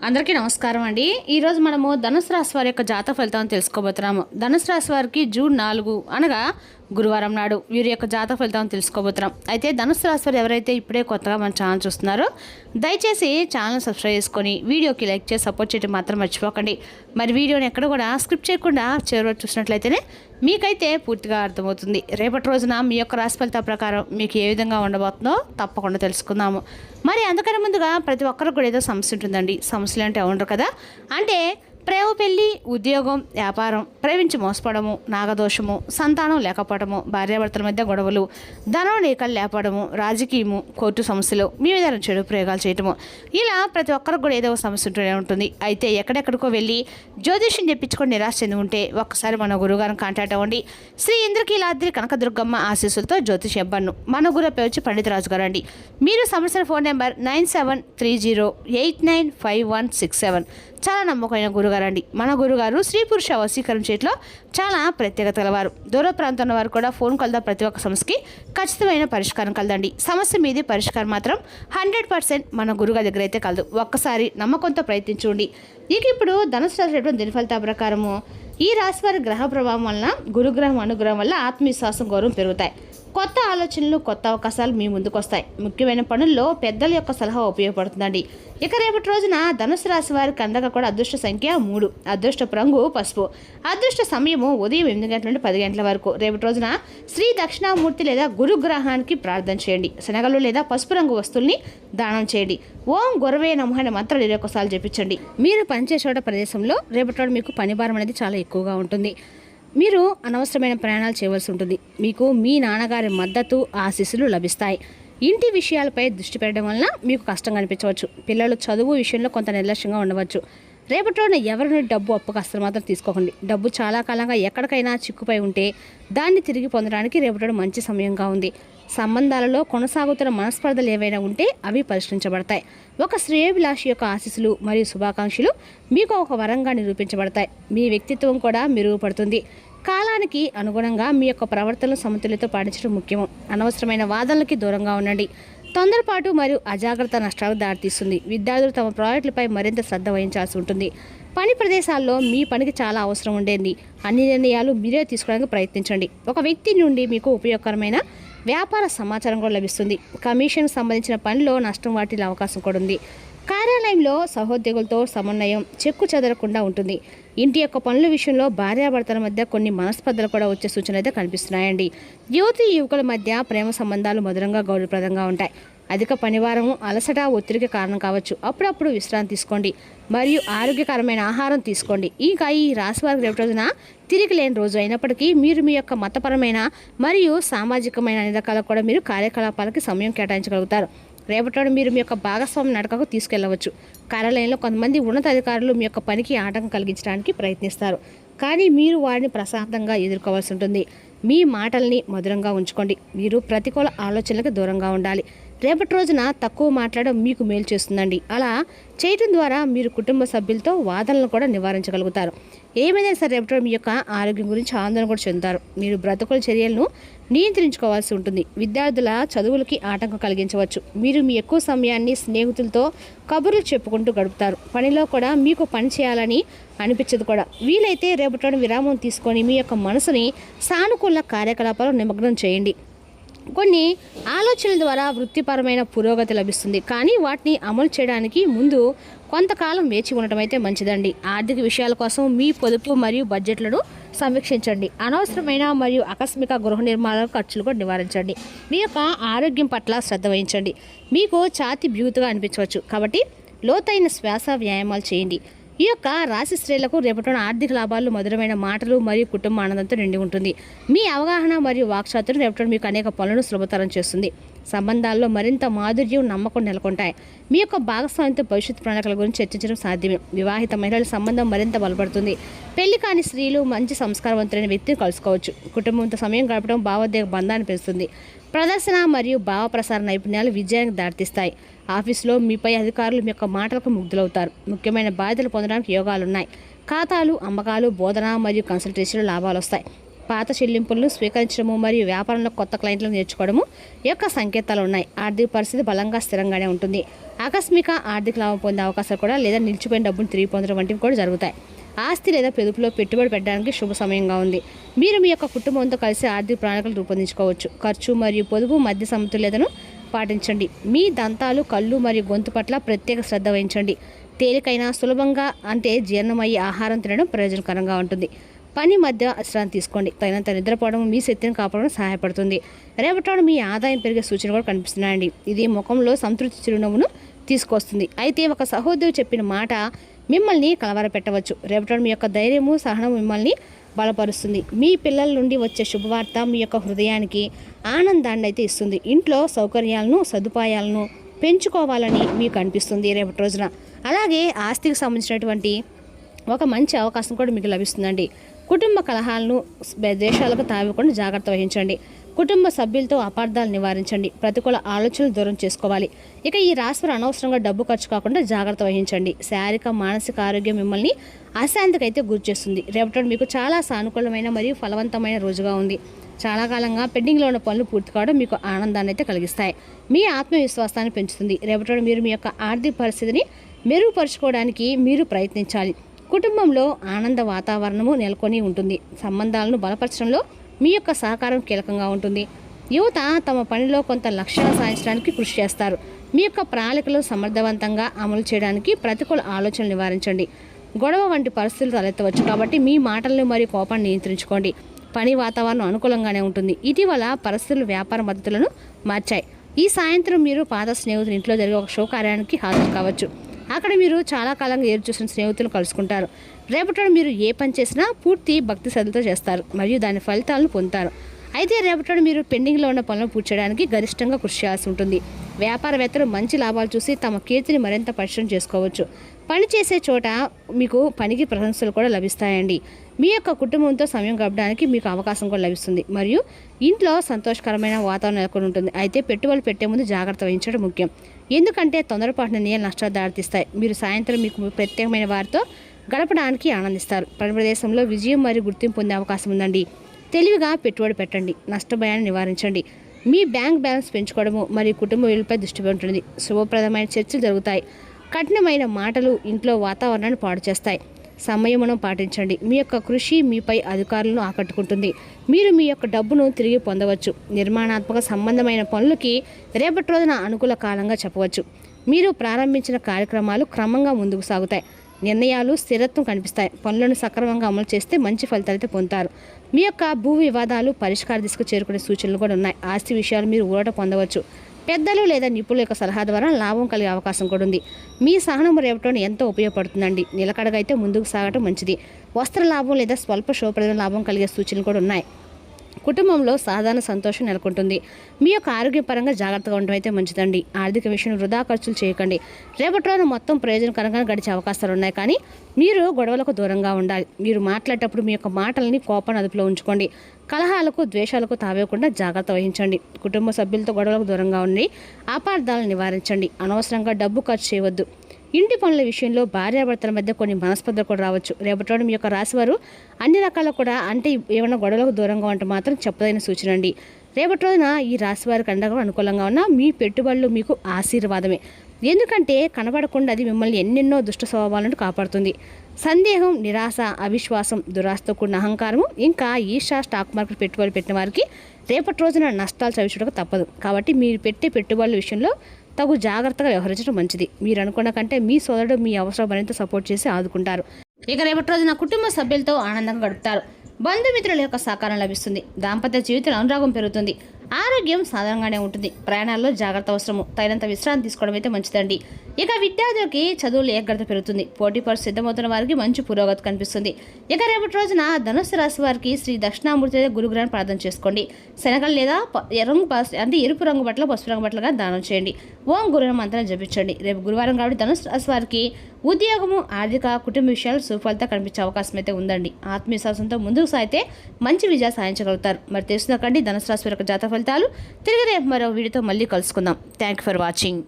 అందరికీ నమస్కారం అండి. ఈరోజు మనము ధనుసు రాశి వారి యొక్క జాతక ఫలితాలను తెలుసుకోబోతున్నాము. ధనుసు రాశి వారికి జూన్ 4 అనగా గురువారం నాడు వీరి యొక్క జాతక ఫలితాలను తెలుసుకోబోతున్నాం. అయితే ధనుసు రాశి వారు ఎవరైతే ఇప్పుడే కొత్తగా మన ఛానల్ చూస్తున్నారో దయచేసి ఛానల్ సబ్స్క్రైబ్ చేసుకొని వీడియోకి లైక్ చేసి సపోర్ట్ చేయడం మాత్రం మర్చిపోకండి. మరి వీడియోని ఎక్కడ కూడా స్క్రిప్ట్ చేయకుండా చివరి చూసినట్లయితేనే మీకైతే పూర్తిగా అర్థమవుతుంది. రేపటి రోజున మీ యొక్క రాశి ఫలితాల ప్రకారం మీకు ఏ విధంగా ఉండబోతుందో తప్పకుండా తెలుసుకుందాము. మరి అందుకని ముందుగా ప్రతి ఒక్కరికి కూడా ఏదో సమస్య ఉంటుందండి. సమస్యలు అంటే ఉండరు కదా, అంటే ప్రేమ, పెళ్లి, ఉద్యోగం, వ్యాపారం, ప్రేమించి మోసపడము, నాగదోషము, సంతానం లేకపోవడము, భార్యాభర్తల మధ్య గొడవలు, ధనం లేకలు లేపడము, రాజకీయము, కోర్టు సమస్యలు, మీ మీద చెడు ప్రయోగాలు చేయటము, ఇలా ప్రతి ఒక్కరికి కూడా ఏదో సమస్య ఉంటూనే ఉంటుంది. అయితే ఎక్కడెక్కడికో వెళ్ళి జ్యోతిష్యం చెప్పించుకొని నిరాశ చెంది ఉంటే ఒక్కసారి మన గురుగారిని కాంటాక్ట్ అవ్వండి. శ్రీ ఇంద్రకీలాద్రి కనకదుర్గమ్మ ఆశీస్సులతో జ్యోతిష్ ఇవ్వను. మన గురు పేరు పండితరాజు గారు అండి. మీరు సమస్యల ఫోన్ నెంబర్ 9730895167. చాలా నమ్మకమైన గురుగారు అండి. మన గురుగారు స్త్రీ పురుష వశీకరణ చేతిలో చాలా ప్రత్యేకత గలవారు. దూర ప్రాంతంలో వారు కూడా ఫోన్ కలదా ప్రతి ఒక్క సమస్యకి ఖచ్చితమైన పరిష్కారం కలదండి. సమస్య మీది పరిష్కారం మాత్రం 100% మన గురుగారి దగ్గర అయితే కలదు. ఒక్కసారి నమ్మకంతో ప్రయత్నించండి. ఇక ఇప్పుడు ధనుసు రాశి దిన ఫలితాల ప్రకారము ఈ రాశి వారి గ్రహ ప్రభావం వలన గురుగ్రహం అనుగ్రహం వల్ల ఆత్మవిశ్వాసం, గౌరవం పెరుగుతాయి. కొత్త ఆలోచనలు, కొత్త అవకాశాలు మీ ముందుకు వస్తాయి. ముఖ్యమైన పనుల్లో పెద్దల యొక్క సలహా ఉపయోగపడుతుందండి. ఇక రేపటి రోజున ధనుసు రాశి వారికి అందక కూడా అదృష్ట సంఖ్య 3, అదృష్టపు రంగు పసుపు, అదృష్ట సమయము ఉదయం 8 గంటల నుండి 10 గంటల వరకు. రేపటి రోజున శ్రీ దక్షిణామూర్తి లేదా గురుగ్రహానికి ప్రార్థన చేయండి. శనగలు లేదా పసుపు రంగు వస్తువుల్ని దానం చేయండి. ఓం గురవే నమః అనే మంత్రాలు 21 సార్లు జపించండి. మీరు పనిచేసే ప్రదేశంలో రేపటి రోజు మీకు పని భారం అనేది చాలా ఎక్కువగా ఉంటుంది. మీరు అనవసరమైన ప్రయాణాలు చేయవలసి ఉంటుంది. మీకు మీ నాన్నగారి మద్దతు, ఆశీస్సులు లభిస్తాయి. ఇంటి విషయాలపై దృష్టి పెట్టడం వలన మీకు కష్టం కనిపించవచ్చు. పిల్లలు చదువు విషయంలో కొంత నిర్లక్ష్యంగా ఉండవచ్చు. రేపటి రోజున ఎవరి నుండి డబ్బు అప్పుకు అస్సలు మాత్రం తీసుకోకండి. డబ్బు చాలా కాలంగా ఎక్కడికైనా చిక్కుపై ఉంటే దాన్ని తిరిగి పొందడానికి రేపటి రోజు మంచి సమయంగా ఉంది. సంబంధాలలో కొనసాగుతున్న మనస్పర్ధలు ఏవైనా ఉంటే అవి పరిష్కరించబడతాయి. ఒక శ్రేయోభిలాషి యొక్క ఆశీస్సులు మరియు శుభాకాంక్షలు మీకు ఒక వరంగా నిరూపించబడతాయి. మీ వ్యక్తిత్వం కూడా మెరుగుపడుతుంది. కాలానికి అనుగుణంగా మీ యొక్క ప్రవర్తనలు సమతుల్యతో పాటించడం ముఖ్యము. అనవసరమైన వాదనలకి దూరంగా ఉండండి. తొందరపాటు మరియు అజాగ్రత్త నష్టాలకు దారితీస్తుంది. విద్యార్థులు తమ ప్రాజెక్టులపై మరింత శ్రద్ధ వహించాల్సి ఉంటుంది. పని ప్రదేశాల్లో మీ పనికి చాలా అవసరం ఉండేది. అన్ని నిర్ణయాలు మీరే తీసుకోవడానికి ప్రయత్నించండి. ఒక వ్యక్తి నుండి మీకు ఉపయోగకరమైన వ్యాపార సమాచారం కూడా లభిస్తుంది. కమిషన్ సంబంధించిన పనిలో నష్టం వాటిల్లే అవకాశం కూడా ఉంది. కార్యాలయంలో సహోద్యోగులతో సమన్వయం చెక్కు చెదరకుండా ఉంటుంది. ఇంటి యొక్క పనుల విషయంలో భార్యాభర్తల మధ్య కొన్ని మనస్పర్ధలు కూడా వచ్చే సూచనలు అయితే కనిపిస్తున్నాయండి. యువతి యువకుల మధ్య ప్రేమ సంబంధాలు మధురంగా, గౌరవప్రదంగా ఉంటాయి. అధిక పనివారం, అలసట, ఒత్తిడికి కారణం కావచ్చు. అప్పుడప్పుడు విశ్రాంతి తీసుకోండి మరియు ఆరోగ్యకరమైన ఆహారం తీసుకోండి. ఇంకా ఈ రాశి వారికి రేపటి రోజున తిరిగి లేని రోజు అయినప్పటికీ మీరు మీ యొక్క మతపరమైన మరియు సామాజికమైన అన్ని రకాలకు కూడా మీరు కార్యకలాపాలకి సమయం కేటాయించగలుగుతారు. రేపటి మీరు మీ యొక్క భాగస్వామి నడకకు తీసుకెళ్లవచ్చు. కార్యాలయంలో కొంతమంది ఉన్నతాధికారులు మీ యొక్క పనికి ఆటంకం కలిగించడానికి ప్రయత్నిస్తారు, కానీ మీరు వారిని ప్రశాంతంగా ఎదుర్కోవాల్సి ఉంటుంది. మీ మాటల్ని మధురంగా ఉంచుకోండి. మీరు ప్రతికూల ఆలోచనలకు దూరంగా ఉండాలి. రేపటి రోజున తక్కువ మాట్లాడడం మీకు మేలు చేస్తుందండి. అలా చేయడం ద్వారా మీరు కుటుంబ సభ్యులతో వాదనలను కూడా నివారించగలుగుతారు. ఏమైనా సరే రేపటి మీ యొక్క ఆరోగ్యం గురించి ఆందోళన కూడా చెందుతారు. మీరు బ్రతుకుల చర్యలను నియంత్రించుకోవాల్సి ఉంటుంది. విద్యార్థుల చదువులకి ఆటంకం కలిగించవచ్చు. మీరు మీ ఎక్కువ సమయాన్ని స్నేహితులతో కబుర్లు చెప్పుకుంటూ గడుపుతారు. పనిలో కూడా మీకు పని చేయాలని అనిపించదు కూడా. వీలైతే రేపటి విరామం తీసుకొని మీ యొక్క మనసుని సానుకూల కార్యకలాపాలు నిమగ్నం చేయండి. కొన్ని ఆలోచనల ద్వారా వృత్తిపరమైన పురోగతి లభిస్తుంది, కానీ వాటిని అమలు చేయడానికి ముందు కొంతకాలం వేచి ఉండటం అయితే మంచిదండి. ఆర్థిక విషయాల కోసం మీ పొదుపు మరియు బడ్జెట్లను సమీక్షించండి. అనవసరమైన మరియు ఆకస్మిక గృహ నిర్మాణ ఖర్చులు కూడా నివారించండి. మీ యొక్క ఆరోగ్యం పట్ల శ్రద్ధ వహించండి. మీకు ఛాతీ బ్యూతుగా అనిపించవచ్చు, కాబట్టి లోతైన శ్వాస వ్యాయామాలు చేయండి. ఈ యొక్క రాశి స్త్రీలకు రేపటి ఆర్థిక లాభాలు, మధురమైన మాటలు మరియు కుటుంబ ఆనందంతో నిండి ఉంటుంది. మీ అవగాహన మరియు వాక్చాతుర్యం రేపటి మీకు అనేక పనులను సులభతరం చేస్తుంది. సంబంధాల్లో మరింత మాధుర్యం, నమ్మకం నెలకొంటాయి. మీ యొక్క భాగస్వామితో భవిష్యత్ ప్రణాళికల గురించి చర్చించడం సాధ్యమే. వివాహిత మహిళల సంబంధం మరింత బలపడుతుంది. పెళ్లి కాని స్త్రీలు మంచి సంస్కారవంతులైన వ్యక్తిని కలుసుకోవచ్చు. కుటుంబంతో సమయం గడపడం భావోద్వేగ బంధాన్ని పెంచుతుంది. ప్రదర్శన మరియు భావ ప్రసార నైపుణ్యాలు విజయానికి దారితీస్తాయి. ఆఫీసులో మీపై అధికారులు మీ యొక్క మాటలకు ముగ్ధులవుతారు. ముఖ్యమైన బాధ్యతలు పొందడానికి యోగాలున్నాయి. ఖాతాలు, అమ్మకాలు, బోధన మరియు కన్సల్టేషన్లు లాభాలు వస్తాయి. పాత చెల్లింపులను స్వీకరించడము మరియు వ్యాపారంలో కొత్త క్లయింట్లను నేర్చుకోవడము యొక్క సంకేతాలు ఉన్నాయి. ఆర్థిక పరిస్థితి బలంగా స్థిరంగానే ఉంటుంది. ఆకస్మిక ఆర్థిక లాభం పొందే అవకాశాలు కూడా లేదా నిలిచిపోయిన డబ్బును తిరిగి పొందడం వంటివి కూడా జరుగుతాయి. ఆస్తి లేదా పొదుపులో పెట్టుబడి పెట్టడానికి శుభ సమయంగా ఉంది. మీరు మీ యొక్క కుటుంబంతో కలిసి ఆర్థిక ప్రణాళికలు రూపొందించుకోవచ్చు. ఖర్చు మరియు పొదుపు మధ్య సమతుల్యతను పాటించండి. మీ దంతాలు, కళ్ళు మరియు గొంతు పట్ల ప్రత్యేక శ్రద్ధ వహించండి. తేలికైన, సులభంగా అంటే జీర్ణమయ్యే ఆహారం తినడం ప్రయోజనకరంగా ఉంటుంది. పని మధ్య విశ్రాంతి తీసుకోండి. తగినంత నిద్రపోవడం మీ శక్తిని కాపాడడం సహాయపడుతుంది. రేపటి మీ ఆదాయం పెరిగే సూచనలు కూడా కనిపిస్తున్నాయండి. ఇది ముఖంలో సంతృప్తి చిరునవ్వును తీసుకొస్తుంది. అయితే ఒక సహోదరు చెప్పిన మాట మిమ్మల్ని కలవరపెట్టవచ్చు. రేపటి మీ యొక్క ధైర్యము, సహనం మిమ్మల్ని బలపరుస్తుంది. మీ పిల్లల నుండి వచ్చే శుభవార్త మీ యొక్క హృదయానికి ఆనందాన్ని అయితే ఇస్తుంది. ఇంట్లో సౌకర్యాలను, సదుపాయాలను పెంచుకోవాలని మీకు అనిపిస్తుంది రేపటి రోజున. అలాగే ఆస్తికి సంబంధించినటువంటి ఒక మంచి అవకాశం కూడా మీకు లభిస్తుందండి. కుటుంబ కలహాలను, ద్వేషాలకు తావికుండా జాగ్రత్త వహించండి. కుటుంబ సభ్యులతో అపార్థాలు నివారించండి. ప్రతికూల ఆలోచనలు దూరం చేసుకోవాలి. ఇక ఈ రాశివారు అనవసరంగా డబ్బు ఖర్చు కాకుండా జాగ్రత్త వహించండి. శారీరక, మానసిక ఆరోగ్యం మిమ్మల్ని అశాంతికి అయితే గురి చేస్తుంది. రేపటి మీకు చాలా సానుకూలమైన మరియు ఫలవంతమైన రోజుగా ఉంది. చాలా కాలంగా పెండింగ్లో ఉన్న పనులు పూర్తి కావడం మీకు ఆనందాన్ని అయితే కలిగిస్తాయి. మీ ఆత్మవిశ్వాసాన్ని పెంచుతుంది. రేపటి మీరు మీ యొక్క ఆర్థిక పరిస్థితిని మెరుగుపరుచుకోవడానికి మీరు ప్రయత్నించాలి. కుటుంబంలో ఆనంద వాతావరణము నెలకొని ఉంటుంది. సంబంధాలను బలపరచడంలో మీ యొక్క సహకారం కీలకంగా ఉంటుంది. యువత తమ పనిలో కొంత లక్ష్యాలు సాధించడానికి కృషి చేస్తారు. మీ యొక్క ప్రణాళికలు సమర్థవంతంగా అమలు చేయడానికి ప్రతికూల ఆలోచనలు నివారించండి. గొడవ వంటి పరిస్థితులు తలెత్తవచ్చు కాబట్టి మీ మాటలను మరియు కోపాన్ని నియంత్రించుకోండి. పని వాతావరణం అనుకూలంగానే ఉంటుంది. ఇటీవల పరిస్థితులు వ్యాపార మద్దతులను మార్చాయి. ఈ సాయంత్రం మీరు పాత స్నేహితులు ఇంట్లో జరిగే ఒక శుభకార్యానికి హాజరు కావచ్చు. అక్కడ మీరు చాలా కాలంగా ఎదురు చూసిన స్నేహితులను కలుసుకుంటారు. రేపటి మీరు ఏ పని చేసినా పూర్తి భక్తి శ్రద్ధతో చేస్తారు మరియు దాని ఫలితాలను పొందుతారు. అయితే రేపటి మీరు పెండింగ్లో ఉన్న పనులను పూర్తి చేయడానికి గరిష్టంగా కృషి చేయాల్సి ఉంటుంది. వ్యాపారవేత్తలు మంచి లాభాలు చూసి తమ కీర్తిని మరింత పరిశ్రమ చేసుకోవచ్చు. పని చేసే చోట మీకు పనికి ప్రశంసలు కూడా లభిస్తాయండి. మీ యొక్క కుటుంబంతో సమయం గడపడానికి మీకు అవకాశం కూడా లభిస్తుంది మరియు ఇంట్లో సంతోషకరమైన వాతావరణం నెలకొని ఉంటుంది. అయితే పెట్టుబడులు పెట్టే ముందు జాగ్రత్త వహించడం ముఖ్యం. ఎందుకంటే తొందరపాటు నిర్ణయాలు నష్టాలు దారితీస్తాయి. మీరు సాయంత్రం మీకు ప్రత్యేకమైన వారితో గడపడానికి ఆనందిస్తారు. పని ప్రదేశంలో విజయం మరియు గుర్తింపు పొందే అవకాశం ఉందండి. తెలివిగా పెట్టుబడి పెట్టండి. నష్టభయాన్ని నివారించండి. మీ బ్యాంక్ బ్యాలెన్స్ పెంచుకోవడము మరియు కుటుంబ విలువలపై దృష్టి ఉంటుంది. శుభప్రదమైన చర్చలు జరుగుతాయి. కఠినమైన మాటలు ఇంట్లో వాతావరణాన్ని పాడు చేస్తాయి. సంయమనం పాటించండి. మీ యొక్క కృషి మీపై అధికారులను ఆకట్టుకుంటుంది. మీరు మీ యొక్క డబ్బును తిరిగి పొందవచ్చు. నిర్మాణాత్మక సంబంధమైన పనులకి రేపటి రోజున అనుకూల కాలంగా చెప్పవచ్చు. మీరు ప్రారంభించిన కార్యక్రమాలు క్రమంగా ముందుకు సాగుతాయి. నిర్ణయాలు స్థిరత్వం కనిపిస్తాయి. పనులను సక్రమంగా అమలు చేస్తే మంచి ఫలితాలైతే పొందుతారు. మీ యొక్క భూ వివాదాలు పరిష్కార దిశకు చేరుకునే సూచనలు కూడా ఉన్నాయి. ఆస్తి విషయాలు మీరు ఊరట పొందవచ్చు. పెద్దలు లేదా నిపుణుల యొక్క సలహా ద్వారా లాభం కలిగే అవకాశం కూడా ఉంది. మీ సహనం రేపటి ఎంతో ఉపయోగపడుతుందండి. నిలకడగా అయితే ముందుకు సాగటం మంచిది. వస్త్ర లాభం లేదా స్వల్ప శుభప్రద లాభం కలిగే సూచనలు కూడా ఉన్నాయి. కుటుంబంలో సాధారణ సంతోషం నెలకొంటుంది. మీ యొక్క ఆరోగ్యపరంగా జాగ్రత్తగా ఉండడం అయితే మంచిదండి. ఆర్థిక విషయంలో వృధా ఖర్చులు చేయకండి. రేపటి రోజున మొత్తం ప్రయోజనకరంగా గడిచే అవకాశాలు ఉన్నాయి. కానీ మీరు గొడవలకు దూరంగా ఉండాలి. మీరు మాట్లాడేటప్పుడు మీ యొక్క మాటలని కోపాన్ని అదుపులో ఉంచుకోండి. కలహాలకు, ద్వేషాలకు తావేయకుండా జాగ్రత్త వహించండి. కుటుంబ సభ్యులతో గొడవలకు దూరంగా ఉండి అపార్థాలను నివారించండి. అనవసరంగా డబ్బు ఖర్చు చేయవద్దు. ఇంటి పనుల విషయంలో భార్యాభర్తల మధ్య కొన్ని మనస్పర్ధలు కూడా రావచ్చు. రేపటి మీ యొక్క రాశివారు అన్ని రకాల కూడా అంటే ఏమైనా గొడవలకు దూరంగా ఉంటే మాత్రం చెప్పదైన సూచన అండి. రేపటి రోజున ఈ రాశివారికి అండగా అనుకూలంగా ఉన్న మీ పెట్టుబడులు మీకు ఆశీర్వాదమే. ఎందుకంటే కనబడకుండా అది మిమ్మల్ని ఎన్నెన్నో దుష్ట స్వభావాలను కాపాడుతుంది. సందేహం, నిరాశ, అవిశ్వాసం, దురాశతో కూడిన అహంకారము, ఇంకా ఈర్ష స్టాక్ మార్కెట్ పెట్టుబడులు పెట్టిన వారికి రేపటి రోజున నష్టాలు చవిచూడక తప్పదు. కాబట్టి మీరు పెట్టే పెట్టుబడుల విషయంలో తగు జాగ్రత్తగా వ్యవహరించడం మంచిది. మీరు అనుకున్న కంటే మీ సోదరుడు మీ అవసరం మరింత సపోర్ట్ చేసి ఆదుకుంటారు. ఇక రేపటి రోజున కుటుంబ సభ్యులతో ఆనందంగా గడుపుతారు. బంధుమిత్రుల యొక్క సహకారం లభిస్తుంది. దాంపత్య జీవితంలో అనురాగం పెరుగుతుంది. ఆరోగ్యం సాధారణంగానే ఉంటుంది. ప్రయాణాల్లో జాగ్రత్త అవసరము. తగినంత విశ్రాంతి తీసుకోవడం అయితే మంచిదండి. ఇక విద్యార్థులకి చదువులు ఏకాగ్రత పెరుగుతుంది. పోటీ పరీక్ష సిద్ధమవుతున్న వారికి మంచి పురోగతి కనిపిస్తుంది. ఇక రేపటి రోజున ధనుస్సు రాశి వారికి శ్రీ దక్షిణామూర్తి గురుగ్రహాన్ని ప్రార్థన చేసుకోండి. శనగలు లేదా ఎరుపు రంగు బట్టలు, పసుపు రంగు బట్టలుగా దానం చేయండి. ఓం గురువుల మంత్రం జపించండి. రేపు గురువారం కాబట్టి ధనుస్సు రాశి వారికి ఉద్యోగము, ఆర్థిక, కుటుంబ విషయాలు సుఫలితం కనిపించే అవకాశం అయితే ఉందండి. ఆత్మవిశ్వాసంతో ముందుకు సాగితే మంచి విజయాలు సాధించగలుగుతారు. మరి తెలుసుకుందండి ధనుసు రాశి వారి జాతక ఫలితాలు. తిరిగి రేపు మరో వీడియోతో మళ్ళీ కలుసుకుందాం. Thank you for watching.